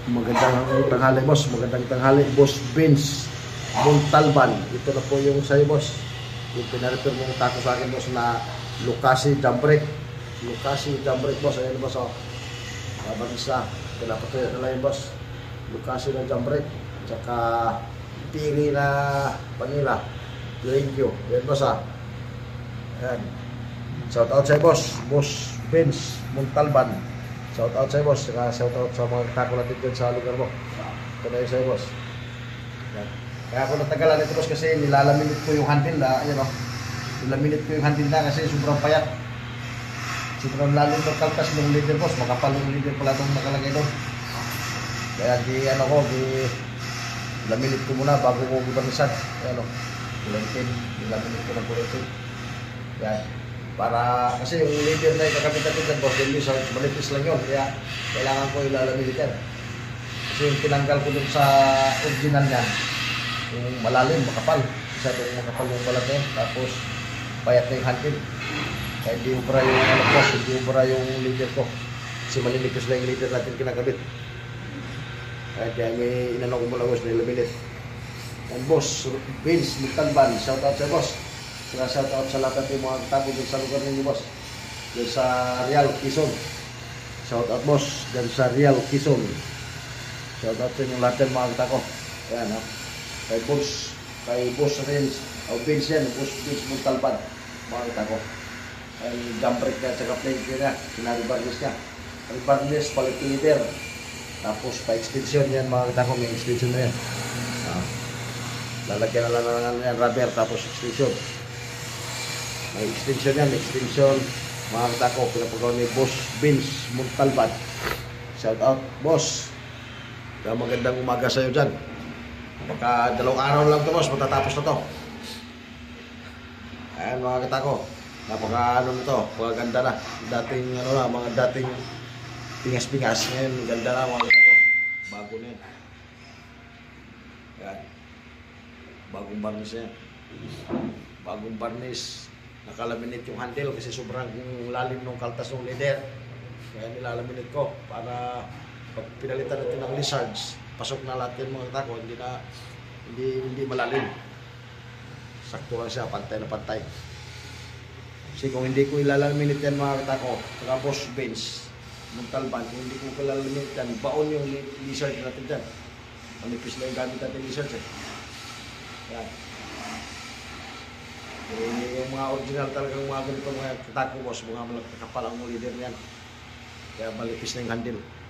Magandang tanghali boss, magandang tanghali boss Vince Montalban. Ito na po yung sa'yo boss, yung pinarefer mong tako sa akin boss na Lucasi Jambrek. Lucasi Jambrek boss, ayan boss o. Babang isa, pinapatuyo na lang yung boss. Lucasi na Jambrek, tsaka Piri na Panila. Thank you, ayan boss ha. Ayan. Shout out sa'yo boss, boss Vince Montalban. Shout out sa'yo boss, saka shout out sa mga tako natin dyan sa lugar mo. Ito na yun sa'yo boss. Yan. Kaya ako natagalan ito boss kasi nilalaminit ko yung handle na, ayan o. Nilaminit ko yung handle na kasi sobrang payat. Sobrang lalim ng kaltas ng leader boss, makapal yung leader pala itong nakalagay doon. Kaya di ano ko, di nilaminit ko muna bago ko gibarnisan. Ayan o, nilaminit ko ng kulitin. Yan. Para, kasi yung leader na kakabit natin dyan, boss, yung lisa, manipis lang yun. Kaya, kailangan ko ilalamit yan. Kasi yung tinanggal ko dun sa original niya, yung malalim, makapal. Isa yung makapal yung balat niya. Tapos, payat na yung handle. Kaya hindi ubra yung ano, boss, hindi ubra yung leader ko. Kasi malinipis lang yung leader natin kinakabit. Kaya may inanong ko mula, boss, na ilaminit. And boss, Vince Montalban, shout out sa boss. Saka shout out sa lahat ng mga tako dun sa lugar ninyo boss. Dun sa Real Quezon. Shout out boss dun sa Real Quezon. Shout out sa inyong lahat ng mga tako. Ayan ha. Kay boss Vince, o Vince yan, boss Vince Montalban. Mga tako. Ay jump break ka, tsaka play niya. Sinaribarnis niya. Ribarnis, palit leader. Tapos pa-extension yan mga tako. May extension na yan. Lalagyan na lang yan rubber tapos extension. May extension yan, extension mga katako, pinapagawa ni boss Vince Montalban. Shout out boss. Kaya magandang umaga sa iyo dyan. Baka 2 araw lang ito boss, matatapos na to. Ayan mga katako, napaka ano nito, maganda na. Dating ano na, mga dating pingas-pingas. Ngayon ganda na mga katako, bago na yan. Ayan, bagong barnis yan. Bagong barnis. Nakalaminate yung handle kasi sobrang lalim ng kaltas ng leader. Kaya nilalaminate ko para pag pinalitan natin ng lizards, pasok na lahat yung mga tako, hindi malalim. Sakto lang siya, pantay na pantay. Kasi kung hindi ko ilalaminate yan mga tako, saka boss Vince Montalban, kung hindi ko ilalaminate yan, baon yung lizard natin dyan. Manipis na yung gamit natin lizards eh. Yan. Yung mga original talagang mga ganito mga katako boss, mga malakapal ang leader niyan. Kaya malipis na yung handle.